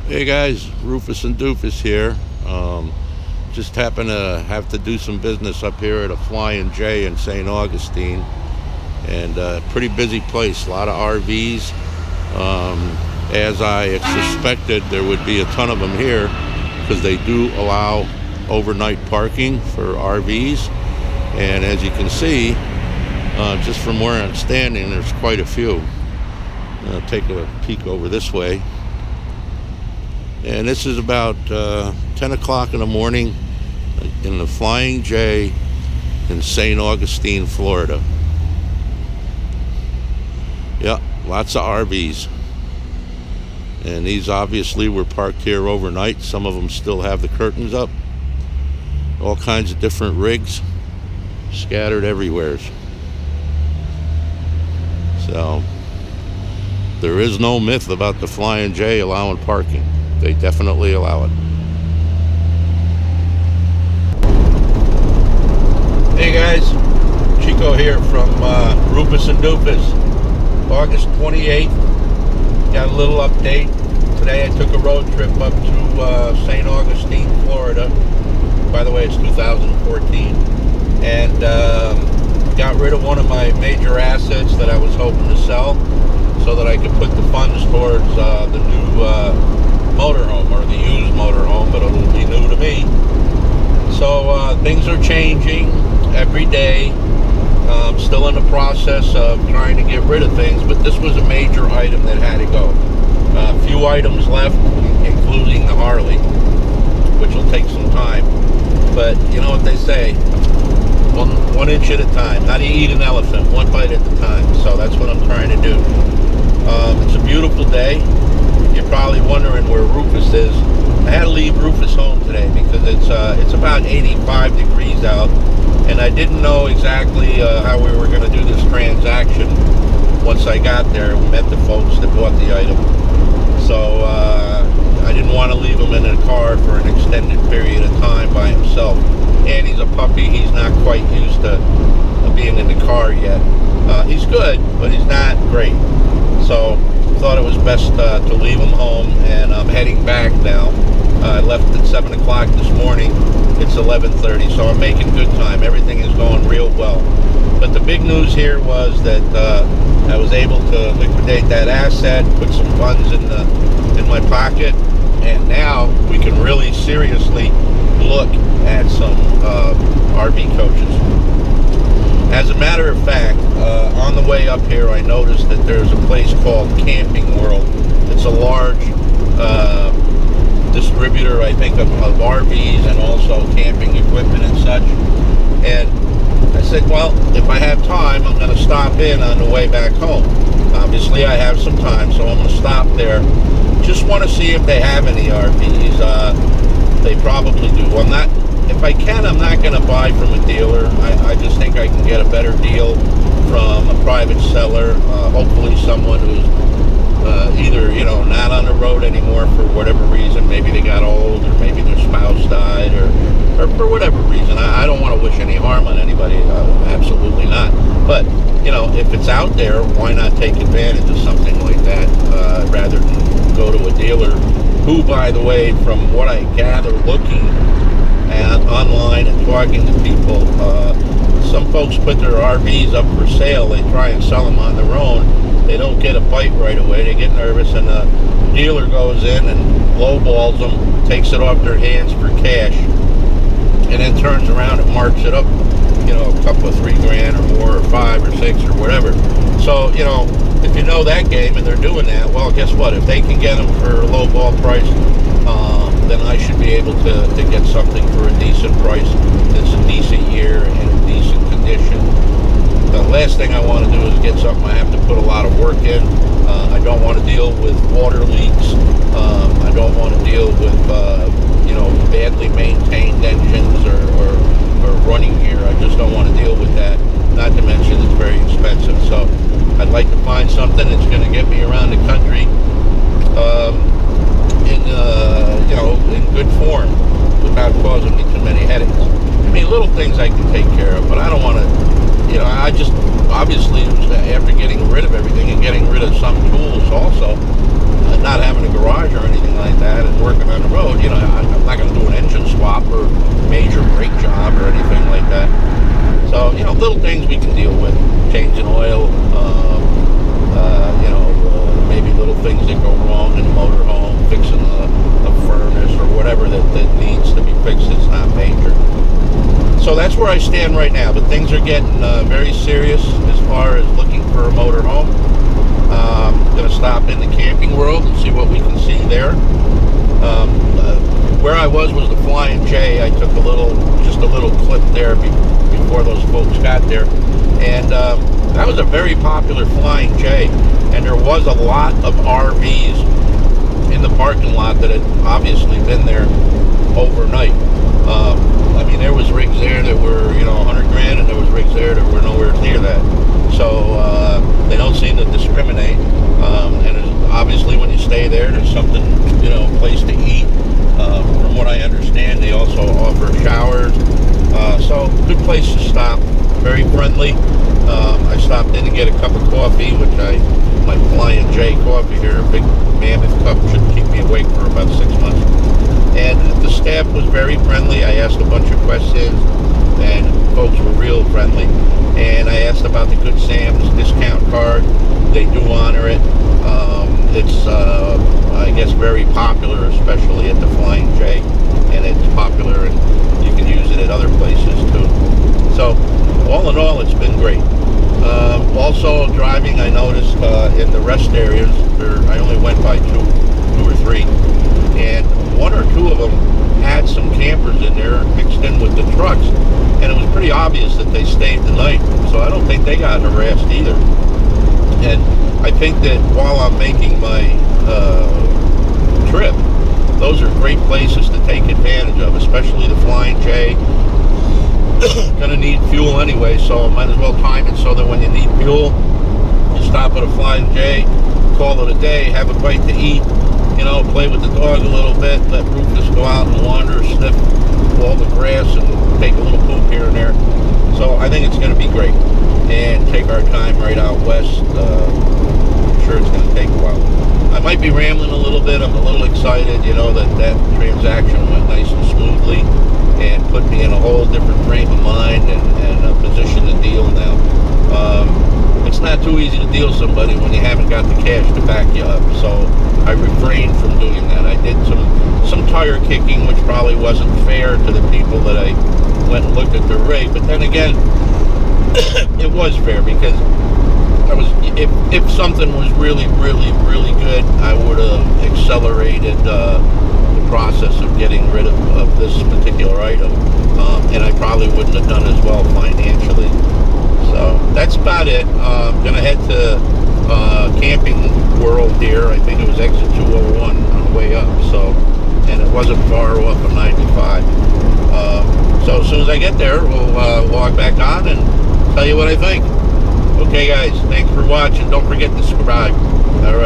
Hey guys, Rufus and Doofus here. Just happen to have to do some business up here at a Flying J in St. Augustine, and pretty busy place. A lot of RVs. As I suspected, there would be a ton of them here because they do allow overnight parking for RVs. And as you can see, just from where I'm standing, there's quite a few. I'll take a peek over this way. And this is about 10 o'clock in the morning in the Flying J in St. Augustine, Florida. Yeah, lots of RVs. And these obviously were parked here overnight. Some of them still have the curtains up. All kinds of different rigs scattered everywhere. So there is no myth about the Flying J allowing parking. They definitely allow it. Hey guys, Chico here from Rufus and Doofus. August 28th, got a little update. Today I took a road trip up to St. Augustine, Florida. By the way, it's 2014. And got rid of one of my major assets that I was hoping to sell so that I could put the funds towards the new motorhome, or the used motorhome, but it'll be new to me. So things are changing every day. Still in the process of trying to get rid of things, but this was a major item that had to go. A few items left, including the Harley, which will take some time. But you know what they say, one inch at a time. How do you eat an elephant? One bite at a time. So that's what I'm trying to do. It's a beautiful day. You're probably wondering where Rufus is. I had to leave Rufus home today because it's about 85 degrees out, and I didn't know exactly how we were going to do this transaction. Once I got there, we met the folks that bought the item. So I didn't want to leave him in a car for an extended period of time by himself. And he's a puppy. He's not quite used to being in the car yet. He's good, but he's not great. So thought it was best to leave him home, and I'm heading back now. I left at 7 o'clock this morning. It's 11:30, so I'm making good time. Everything is going real well. But the big news here was that I was able to liquidate that asset, put some funds in my pocket, and now we can really seriously look at some RV coaches. As a matter of fact, on the way up here, I noticed that there's a place called Camping World. It's a large distributor, I think, of RVs and also camping equipment and such. And I said, well, if I have time, I'm going to stop in on the way back home. Obviously, I have some time, so I'm going to stop there. Just want to see if they have any RVs. They probably do. If I can, I'm not going to buy from a dealer. I just think I can get a better deal from a private seller. Hopefully someone who's either, not on the road anymore for whatever reason. Maybe they got old, or maybe their spouse died, or for whatever reason. I don't want to wish any harm on anybody. Absolutely not. But, if it's out there, why not take advantage of something like that rather than go to a dealer who, by the way, from what I gather, looking at online and talking to people, some folks put their RVs up for sale. They try and sell them on their own. They don't get a bite right away. They get nervous, and the dealer goes in and lowballs them, takes it off their hands for cash, and then turns around and marks it up, a couple of $3,000 or more, or 5 or 6 or whatever. So, if you know that game and they're doing that, well, guess what? If they can get them for a low ball price, then I should be able to get something for a decent price that's a decent year and a decent condition. The last thing I want to do is get something I have to put a lot of work in. I don't want to deal with water leaks. I don't want to deal with badly maintained engines or running gear. I just don't want to deal with that. Not to mention it's very expensive. So I'd like to find something that's going to get me around the country in good form without causing me too many headaches. I mean, little things I can take care of, but I don't want to, I just, obviously, after getting rid of everything and getting rid of some tools also, not having a garage or anything like that, where I stand right now. But things are getting very serious as far as looking for a motor home. Going to stop in the Camping World and see what we can see there. Where I was the Flying J. I took just a little clip there before those folks got there, and that was a very popular Flying J. And there was a lot of RVs in the parking lot that had obviously been there overnight. I mean, there was rigs there that were, 100 grand, and there was rigs there that were nowhere near that. So they don't seem to discriminate. And obviously, when you stay there, there's something, place to eat. From what I understand, they also offer showers. So good place to stop. Very friendly. I stopped in to get a cup of coffee, which my Flying J coffee here, a big mammoth cup, should keep me awake for about 6 months. And the staff was very friendly. I asked a bunch of questions, and folks were real friendly. And I asked about the Good Sam's discount card. They do honor it. It's, I guess, very popular, especially at the Flying J, and it's popular, and you can use it at other places too. So, all in all, it's been great. Also, driving, I noticed in the rest areas, I only went by two or three, and one or two of them had some campers in there mixed in with the trucks, and it was pretty obvious that they stayed the night, so I don't think they got harassed either. And I think that while I'm making my trip, those are great places to take advantage of, especially the Flying J. Gonna need fuel anyway, so might as well time it so that when you need fuel, you stop at a Flying J, call it a day, have a bite to eat, play with the dog a little bit, let Rufus go out and wander, sniff all the grass, and take a little poop here and there. So I think it's going to be great, and take our time right out west. I'm sure it's going to take a while. I might be rambling a little bit. I'm a little excited, that transaction went nice and smoothly, and put me in a whole different frame of mind and a position to deal now. It's not too easy to deal with somebody when you haven't got the cash to back you up, so I refrained from doing that. I did some tire kicking, which probably wasn't fair to the people that I went and looked at the rig, but then again, it was fair, because if something was really, really, really good, I would have accelerated the process of getting rid of this particular item, and I probably wouldn't have done as well financially. So that's about it. I'm gonna head to Camping World here. I think it was exit 201 on the way up, so, and it wasn't far off of 95. So as soon as I get there, we'll log back on and tell you what I think. Okay guys, thanks for watching. Don't forget to subscribe. All right.